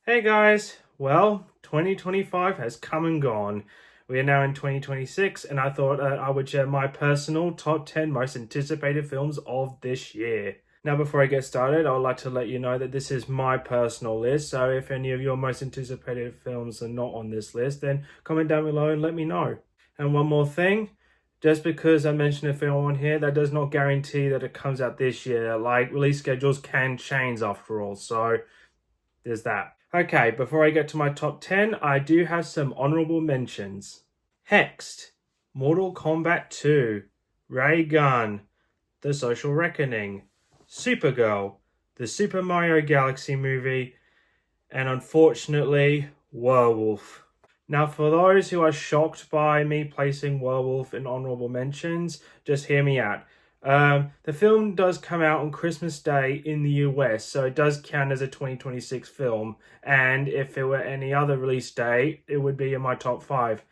Hey guys, well, 2025 has come and gone. We are now in 2026, and I thought I would share my personal top 10 most anticipated films of this year. Now, before I get started, I would like to let you know that this is my personal list, so if any of your most anticipated films are not on this list, then comment down below and let me know. And one more thing, just because I mentioned a film on here, that does not guarantee that it comes out this year. Like, release schedules can change after all, so there's that. Okay, before I get to my top 10, I do have some honorable mentions. Hexed, Mortal Kombat 2, Ray Gun, The Social Reckoning, Supergirl, the Super Mario Galaxy movie, and unfortunately, Werewolf. Now, for those who are shocked by me placing Werewolf in honorable mentions, just hear me out. The film does come out on Christmas Day in the US, so it does count as a 2026 film. And if it were any other release date, it would be in my top 5.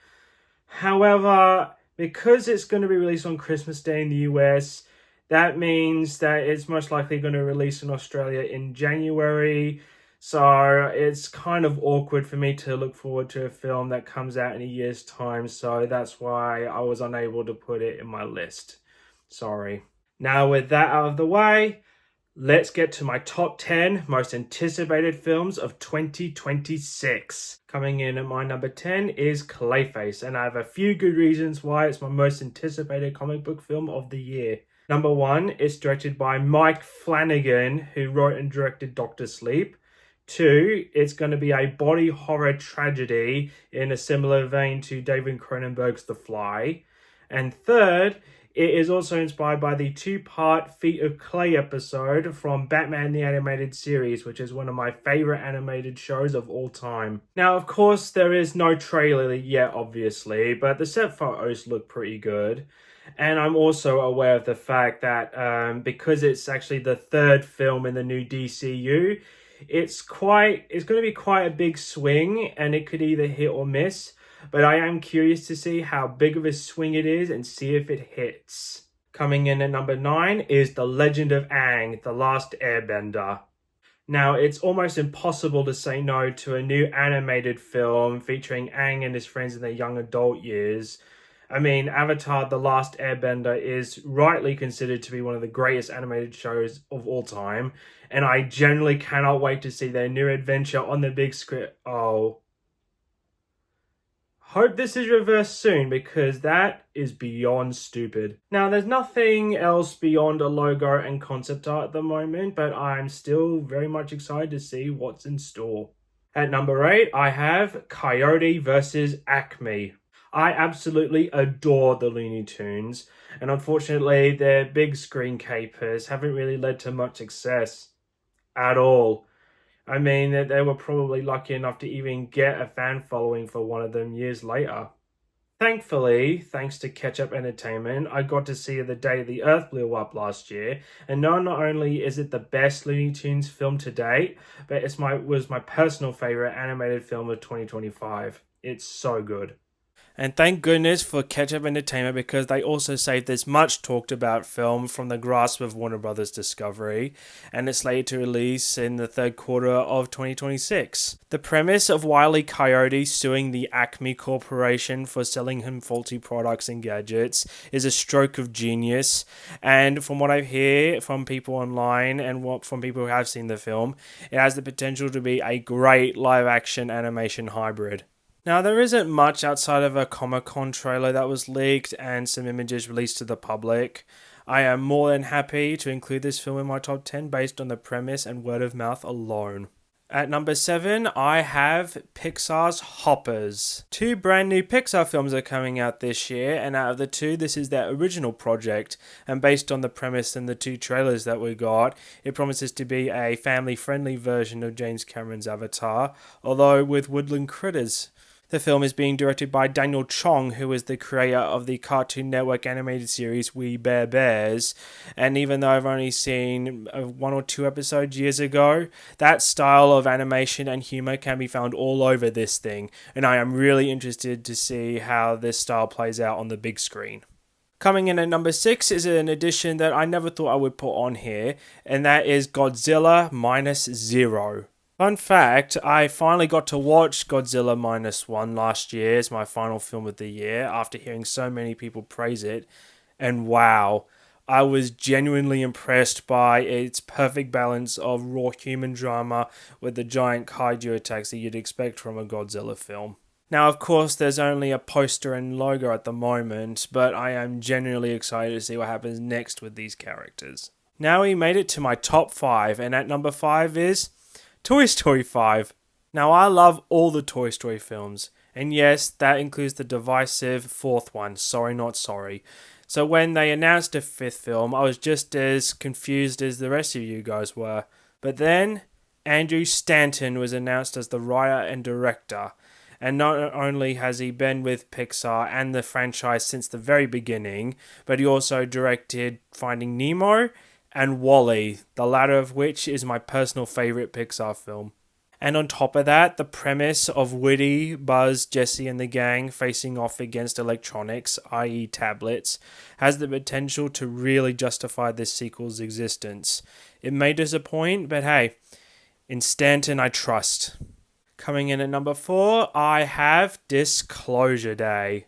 However, because it's going to be released on Christmas Day in the US, that means that it's most likely going to release in Australia in January. So it's kind of awkward for me to look forward to a film that comes out in a year's time. So that's why I was unable to put it in my list. Sorry. Now, with that out of the way, let's get to my top 10 most anticipated films of 2026. Coming in at my number 10 is Clayface, and I have a few good reasons why it's my most anticipated comic book film of the year. Number 1, it's directed by Mike Flanagan, who wrote and directed Doctor Sleep. 2, it's going to be a body horror tragedy in a similar vein to David Cronenberg's The Fly. And third, it is also inspired by the 2-part Feet of Clay episode from Batman the Animated Series, which is one of my favorite animated shows of all time. Now, of course, there is no trailer yet, obviously, but the set photos look pretty good. And I'm also aware of the fact that because it's actually the third film in the new DCU, it's going to be quite a big swing, and it could either hit or miss. But I am curious to see how big of a swing it is and see if it hits. Coming in at number 9 is The Legend of Aang, The Last Airbender. Now, it's almost impossible to say no to a new animated film featuring Aang and his friends in their young adult years. I mean, Avatar The Last Airbender is rightly considered to be one of the greatest animated shows of all time, and I genuinely cannot wait to see their new adventure on the big screen. Hope this is reversed soon, because that is beyond stupid. Now, there's nothing else beyond a logo and concept art at the moment, but I'm still very much excited to see what's in store. At number 8, I have Coyote vs. Acme. I absolutely adore the Looney Tunes, and unfortunately their big screen capers haven't really led to much success at all. I mean, that they were probably lucky enough to even get a fan following for one of them years later. Thankfully, thanks to Ketchup Entertainment, I got to see The Day the Earth Blew Up last year, and not only is it the best Looney Tunes film to date, but it was my personal favorite animated film of 2025. It's so good. And thank goodness for Ketchup Entertainment, because they also saved this much talked about film from the grasp of Warner Brothers Discovery, and it's slated to release in the third quarter of 2026. The premise of Wile E. Coyote suing the Acme Corporation for selling him faulty products and gadgets is a stroke of genius, and from what I hear from people online and from people who have seen the film, it has the potential to be a great live-action animation hybrid. Now, there isn't much outside of a Comic-Con trailer that was leaked and some images released to the public. I am more than happy to include this film in my top 10 based on the premise and word of mouth alone. At number 7, I have Pixar's Hoppers. 2 brand new Pixar films are coming out this year, and out of the 2, this is their original project, and based on the premise and the 2 trailers that we got, it promises to be a family-friendly version of James Cameron's Avatar, although with woodland critters. The film is being directed by Daniel Chong, who is the creator of the Cartoon Network animated series We Bare Bears, and even though I've only seen 1 or 2 episodes years ago, that style of animation and humor can be found all over this thing, and I am really interested to see how this style plays out on the big screen. Coming in at number 6 is an addition that I never thought I would put on here, and that is Godzilla Minus Zero. Fun fact, I finally got to watch Godzilla Minus One last year as my final film of the year after hearing so many people praise it. And wow, I was genuinely impressed by its perfect balance of raw human drama with the giant kaiju attacks that you'd expect from a Godzilla film. Now, of course, there's only a poster and logo at the moment, but I am genuinely excited to see what happens next with these characters. Now we made it to my top 5, and at number 5 is Toy Story 5. Now, I love all the Toy Story films, and yes, that includes the divisive fourth one, Sorry Not Sorry. So when they announced a fifth film, I was just as confused as the rest of you guys were. But then, Andrew Stanton was announced as the writer and director, and not only has he been with Pixar and the franchise since the very beginning, but he also directed Finding Nemo and Wall-E, the latter of which is my personal favourite Pixar film. And on top of that, the premise of Woody, Buzz, Jessie, and the gang facing off against electronics, i.e., tablets, has the potential to really justify this sequel's existence. It may disappoint, but hey, in Stanton I trust. Coming in at number 4, I have Disclosure Day.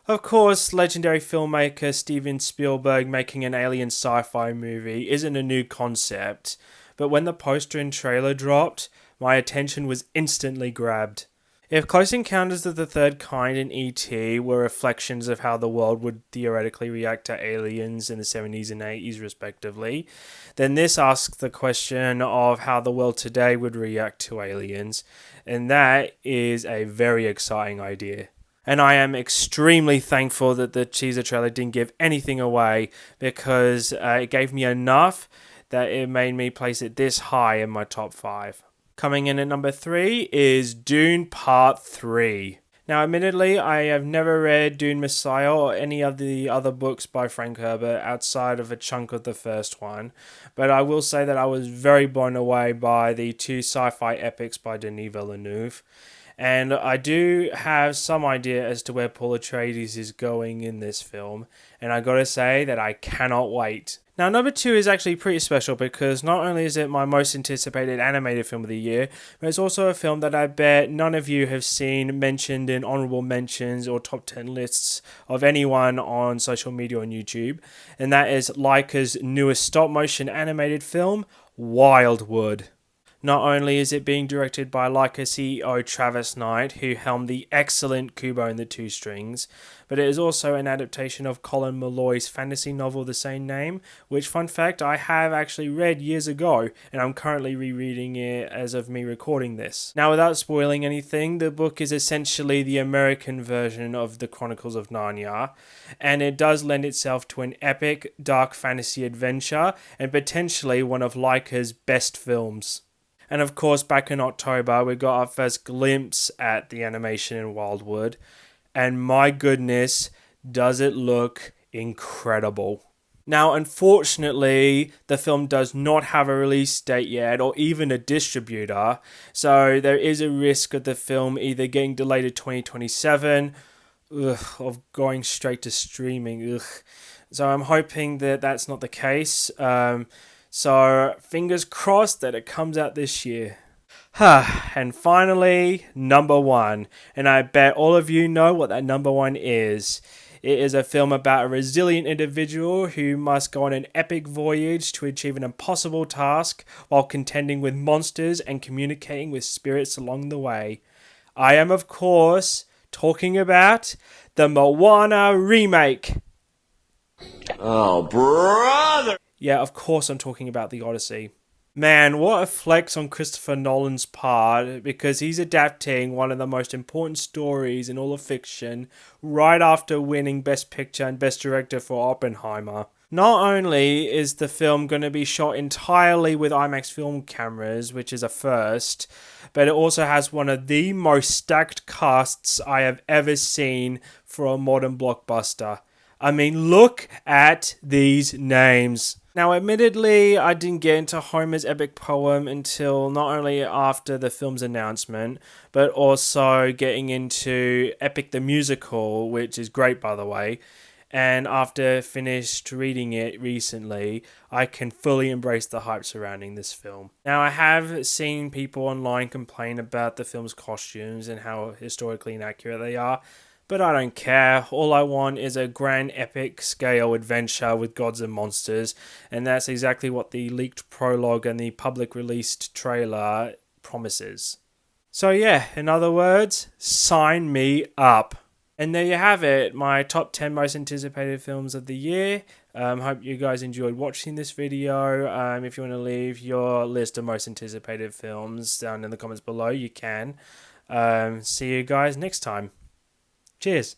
Of course, legendary filmmaker Steven Spielberg making an alien sci-fi movie isn't a new concept, but when the poster and trailer dropped, my attention was instantly grabbed. If Close Encounters of the Third Kind and E.T. were reflections of how the world would theoretically react to aliens in the 70s and 80s respectively, then this asks the question of how the world today would react to aliens, and that is a very exciting idea. And I am extremely thankful that the teaser trailer didn't give anything away, because it gave me enough that it made me place it this high in my top 5. Coming in at number 3 is Dune Part 3. Now, admittedly, I have never read Dune Messiah or any of the other books by Frank Herbert outside of a chunk of the first one, but I will say that I was very blown away by the two sci-fi epics by Denis Villeneuve. And I do have some idea as to where Paul Atreides is going in this film, and I gotta say that I cannot wait. Now, number 2 is actually pretty special because not only is it my most anticipated animated film of the year, but it's also a film that I bet none of you have seen mentioned in honourable mentions or top 10 lists of anyone on social media on YouTube, and that is Laika's newest stop-motion animated film, Wildwood. Not only is it being directed by Laika CEO Travis Knight, who helmed the excellent Kubo and the Two Strings, but it is also an adaptation of Colin Meloy's fantasy novel of the same name, which, fun fact, I have actually read years ago, and I'm currently rereading it as of me recording this. Now, without spoiling anything, the book is essentially the American version of the Chronicles of Narnia, and it does lend itself to an epic, dark fantasy adventure, and potentially one of Laika's best films. And of course, back in October, we got our first glimpse at the animation in Wildwood. And my goodness, does it look incredible. Now, unfortunately, the film does not have a release date yet, or even a distributor. So there is a risk of the film either getting delayed to 2027, of going straight to streaming. So I'm hoping that that's not the case. So, fingers crossed that it comes out this year. And finally, number 1. And I bet all of you know what that number 1 is. It is a film about a resilient individual who must go on an epic voyage to achieve an impossible task while contending with monsters and communicating with spirits along the way. I am, of course, talking about the Moana remake. Oh, brother! Yeah, of course I'm talking about The Odyssey. Man, what a flex on Christopher Nolan's part, because he's adapting one of the most important stories in all of fiction right after winning Best Picture and Best Director for Oppenheimer. Not only is the film going to be shot entirely with IMAX film cameras, which is a first, but it also has one of the most stacked casts I have ever seen for a modern blockbuster. I mean, look at these names. Now, admittedly, I didn't get into Homer's epic poem until not only after the film's announcement, but also getting into Epic the Musical, which is great, by the way. And after finished reading it recently, I can fully embrace the hype surrounding this film. Now, I have seen people online complain about the film's costumes and how historically inaccurate they are, but I don't care. All I want is a grand epic scale adventure with gods and monsters, and that's exactly what the leaked prologue and the public released trailer promises. So yeah, in other words, sign me up. And there you have it, my top 10 most anticipated films of the year. Hope you guys enjoyed watching this video. If you want to leave your list of most anticipated films down in the comments below, you can. See you guys next time. Cheers.